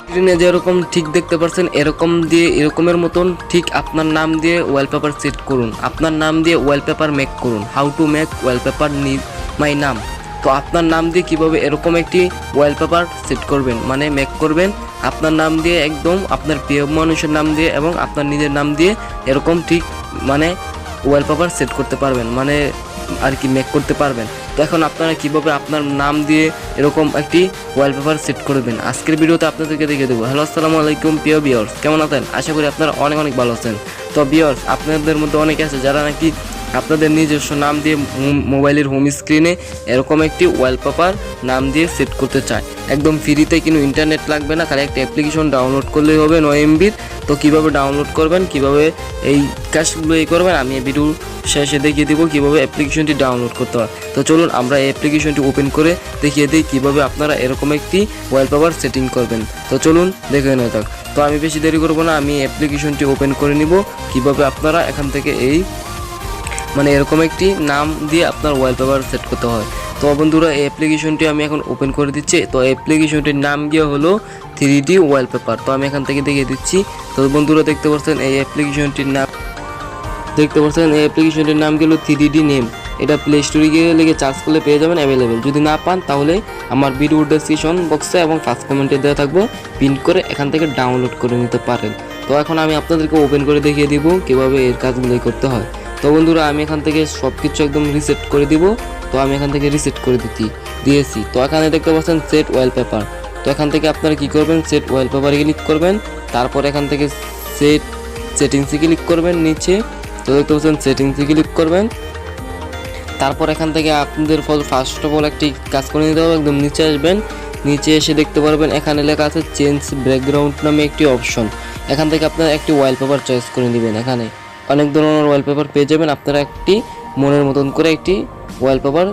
স্ক্রিনে যেরকম ঠিক দেখতে পাচ্ছেন এরকম দিয়ে এরকমের মতন ঠিক আপনার নাম দিয়ে ওয়ালপেপার সেট করুন, আপনার নাম দিয়ে ওয়ালপেপার মেক করুন। How to make wallpaper need my নাম। তো আপনার নাম দিয়ে কিভাবে এরকম একটি ওয়ালপেপার সেট করবেন মানে মেক করবেন আপনার নাম দিয়ে, একদম আপনার প্রিয় মানুষের নাম দিয়ে এবং আপনার নিজের নাম দিয়ে এরকম ঠিক মানে ওয়ালপেপার সেট করতে পারবেন, মানে আর কি মেক করতে পারবেন। তো এখন আপনারা কিভাবে আপনার নাম দিয়ে এরকম একটি ওয়ালপেপার সেট করবেন আজকের ভিডিওতে আপনাদেরকে দেখিয়ে দেবো। হ্যালো আসসালামু আলাইকুম প্রিয় ভিউয়ার্স, কেমন আছেন? আশা করি আপনারা অনেক অনেক ভালো আছেন। তো ভিউয়ার্স, আপনাদের মধ্যে অনেকে আছে যারা নাকি আপনাদের নিজস্ব নাম দিয়ে মোবাইলের হোম স্ক্রিনে এরকম একটি ওয়ালপেপার নাম দিয়ে সেট করতে চায় একদম ফ্রিতে, কিন্তু ইন্টারনেট লাগবে না, খালি একটা অ্যাপ্লিকেশন ডাউনলোড করলেই হবে 9 MB। তো কীভাবে ডাউনলোড করবেন, কিভাবে এই কাজগুলো করবেন আমি এই ভিডিও শেষে দেখিয়ে দেবো কীভাবে অ্যাপ্লিকেশনটি ডাউনলোড করতে হয়। তো চলুন আমরা এই অ্যাপ্লিকেশনটি ওপেন করে দেখিয়ে দিই কীভাবে আপনারা এরকম একটি ওয়ালপেপার সেটিং করবেন। তো চলুন দেখে নেওয়া যাক। তো আমি বেশি দেরি করবো না, আমি অ্যাপ্লিকেশনটি ওপেন করে নিব কীভাবে আপনারা এখান থেকে এই মানে এরকম একটি নাম দিয়ে আপনার ওয়ালপেপার সেট করতে হয়। তো বন্ধুরা এই অ্যাপ্লিকেশনটি আমি এখন ওপেন করে দিচ্ছি। তো অ্যাপ্লিকেশনটির নাম গিয়ে হলো 3D ওয়ালপেপার। তো আমি এখান থেকে দেখিয়ে দিচ্ছি। তো বন্ধুরা দেখতে পাচ্ছেন এই অ্যাপ্লিকেশনটির নাম গেল 3D নেম। এটা প্লে স্টোরে গিয়ে লেগে চার্জ করলে পেয়ে যাবেন অ্যাভেলেবেল। যদি না পান তাহলে আমার ভিডিও ডেসক্রিপশন বক্সে এবং ফার্স্ট কমেন্টে দেওয়া থাকবো, প্রিন্ট করে এখান থেকে ডাউনলোড করে নিতে পারেন। তো এখন আমি আপনাদেরকে ওপেন করে দেখিয়ে দিব কীভাবে এর কাজগুলো করতে হয়। তো বন্ধুরা আমি এখান থেকে সব কিছু একদম রিসেট করে দিব। তো আমি এখান থেকে রিসেট করে দিয়েছি। তো এখানে দেখতে পাচ্ছেন সেট ওয়ালপেপার। তো এখান থেকে আপনারা কী করবেন, সেট ওয়ালপেপারে ক্লিক করবেন, তারপর এখান থেকে সেটিংসে ক্লিক করবেন নিচে। তো দেখতে পাচ্ছেন সেটিংসে ক্লিক করবেন, তারপর এখান থেকে আপনাদের ফার্স্ট অফ অল একটি কাজ করে নিতে হবে। একদম নিচে আসবেন, নিচে এসে দেখতে পারবেন এখানে লেখা আছে চেঞ্জ ব্যাকগ্রাউন্ড নামে একটি অপশন। এখান থেকে আপনারা একটি ওয়ালপেপার চয়েস করে নেবেন। এখানে অনেক ধরনের ওয়ালপেপার পেয়ে যাবেন, আপনারা একটি মনের মতন করে একটি ওয়ালপেপার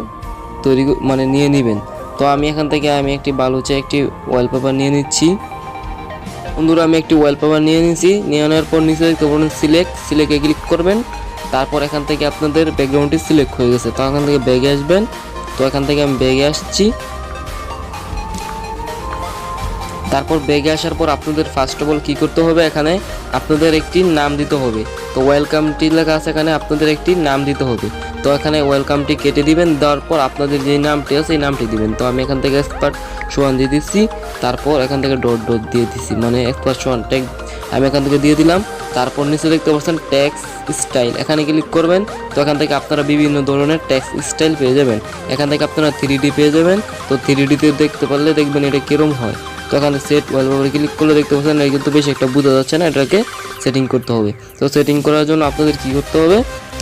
তৈরি মানে নিয়ে নেবেন। তো আমি এখান থেকে একটি বালুচে একটি ওয়ালপেপার নিয়ে নিচ্ছি। বন্ধুরা আমি একটি ওয়ালপেপার নিয়ে নিয়েছি। নিয়ে নেওয়ার পর নিচে দেখতে পাবেন সিলেক্টে ক্লিক করবেন, তারপর এখান থেকে আপনাদের ব্যাকগ্রাউন্ডটি সিলেক্ট হয়ে গেছে। তো এখান থেকে ব্যাগে আসবেন। তো এখান থেকে আমি ব্যাগে আসছি। তারপর ব্যাগে আসার পর আপনাদের ফার্স্ট অফ অল কী করতে হবে, এখানে আপনাদের একটি নাম দিতে হবে। তো ওয়েলকামটি লেখা আছে, এখানে আপনাদের একটি নাম দিতে হবে। তো এখানে ওয়েলকামটি কেটে দিবেন, দেওয়ার পর আপনাদের যে নামটি আছে সেই নামটি দিবেন। তো আমি এখান থেকে এক্সপার্ট সোহান দিয়ে দিচ্ছি, তারপর এখান থেকে ডট দিয়ে দিচ্ছি, মানে এক্সপার্ট সোহান ট্যাগ আমি এখান থেকে দিয়ে দিলাম। তারপর নিচে দেখতে পাচ্ছেন ট্যাক্স স্টাইল, এখানে ক্লিক করবেন। তো এখান থেকে আপনারা বিভিন্ন ধরনের ট্যাক্স স্টাইল পেয়ে যাবেন। এখান থেকে আপনারা 3D পেয়ে যাবেন। তো 3Dতে দেখতে পারলে দেখবেন এটা কীরকম হয়। তো এখানে সেট ওয়ালপেপারে ক্লিক করলে দেখতে পাচ্ছেন এটা কিন্তু বেশি একটা বোঝা যাচ্ছে না, এটাকে সেটিং করতে হবে। তো সেটিং করার জন্য আপনাদের কী করতে হবে,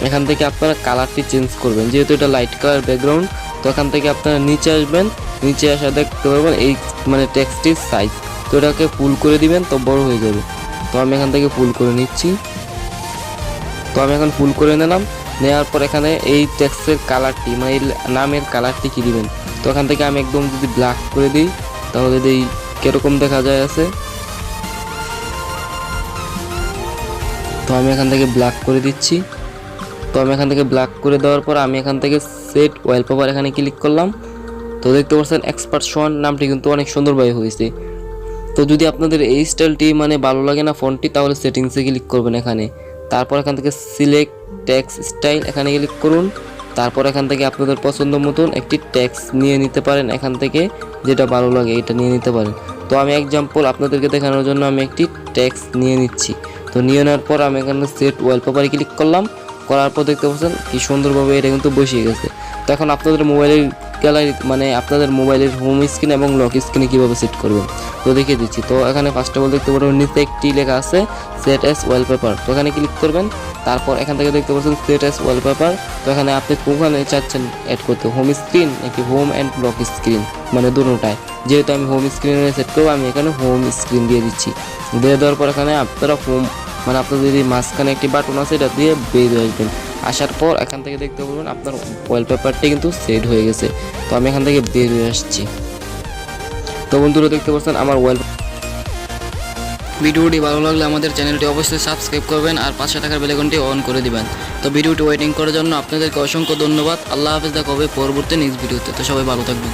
এখান থেকে আপনারা কালারটি চেঞ্জ করবেন, যেহেতু এটা লাইট কালার ব্যাকগ্রাউন্ড। তো এখান থেকে আপনারা নিচে আসবেন, নিচে আসা দেখতে পারবেন এই মানে টেক্সটির সাইজ। তো এটাকে ফুল করে দিবেন, তো বড় হয়ে যাবে। তো আমি এখান থেকে ফুল করে নিচ্ছি। তো আমি এখন ফুল করে নিলাম। নেওয়ার পর এখানে এই টেক্সটের কালারটি মানে এই নামের কালারটি কী দিবেন। তো এখান থেকে আমি একদম যদি ব্ল্যাক করে দিই তাহলে এই কিরকম দেখা যায় আছে। তো আমি এখান থেকে ব্ল্যাক করে দিচ্ছি। তো আমি এখান থেকে ব্ল্যাক করে দেওয়ার পর আমি এখান থেকে সেট ওয়ালপেপার এখানে ক্লিক করলাম। তো দেখতে পাচ্ছেন এক্সপার্ট সোহান নামটি কিন্তু অনেক সুন্দরভাবে হয়েছে। তো যদি আপনাদের এই স্টাইলটি মানে ভালো লাগে না ফন্টটি, তাহলে সেটিংসে ক্লিক করবেন এখানে। তারপর এখান থেকে সিলেক্ট টেক্সট স্টাইল এখানে ক্লিক করুন। তারপর এখান থেকে আপনাদের পছন্দ মতন একটি টেক্সট নিয়ে নিতে পারেন, এখান থেকে যেটা ভালো লাগে এটা নিয়ে নিতে পারেন। তো আমি এক্সাম্পল আপনাদেরকে দেখানোর জন্য আমি একটি টেক্সট নিয়ে নিচ্ছি। তো নিয়ে নেওয়ার পর আমি এখানে সেট ওয়ালপেপারে ক্লিক করলাম, করার পর দেখতে পাচ্ছেন কি সুন্দরভাবে এটা কিন্তু বসিয়ে গেছে। তো এখন আপনাদের মোবাইলের গ্যালারি মানে আপনাদের মোবাইলের হোম স্ক্রিন এবং লক স্ক্রিনে কীভাবে সেট করবেন তো দেখিয়ে দিচ্ছি। তো এখানে ফার্স্ট অফ অল দেখতে পারবেন নিচে একটি লেখা আছে সেট অ্যাজ ওয়ালপেপার। তো এখানে ক্লিক করবেন, তারপর এখান থেকে দেখতে পাচ্ছেন সেট অ্যাজ ওয়ালপেপার। তো এখানে আপনি কোনখানে চাচ্ছেন অ্যাড করতে, হোম স্ক্রিন নাকি হোম অ্যান্ড লক স্ক্রিন, মানে দুটোটাই। যেহেতু আমি হোম স্ক্রিনে সেট করবো আমি এখানে হোম স্ক্রিন দিয়ে দিচ্ছি। দিয়ে দেওয়ার পর এখানে আপনারা হোম মানে আপনাদের এই মাঝখানে একটি বাটন আছে এটা দিয়ে বের হয়ে আসবেন। আসার পর এখান থেকে দেখতে পারবেন আপনার ওয়ালপেপারটি কিন্তু সেট হয়ে গেছে। তো আমি এখান থেকে বের হয়ে আসছি। তো বন্ধুরা দেখতে পাচ্ছেন আমার ভিডিওটি ভালো লাগলে আমাদের চ্যানেলটি অবশ্যই সাবস্ক্রাইব করবেন আর পাশে থাকার বেল আইকনটি অন করে দিবেন। তো ভিডিওটি ওয়েটিং করার জন্য আপনাদেরকে অসংখ্য ধন্যবাদ। আল্লাহ হাফেজ, দেখা হবে পরবর্তী নেক্সট ভিডিওতে। তো সবাই ভালো থাকবেন।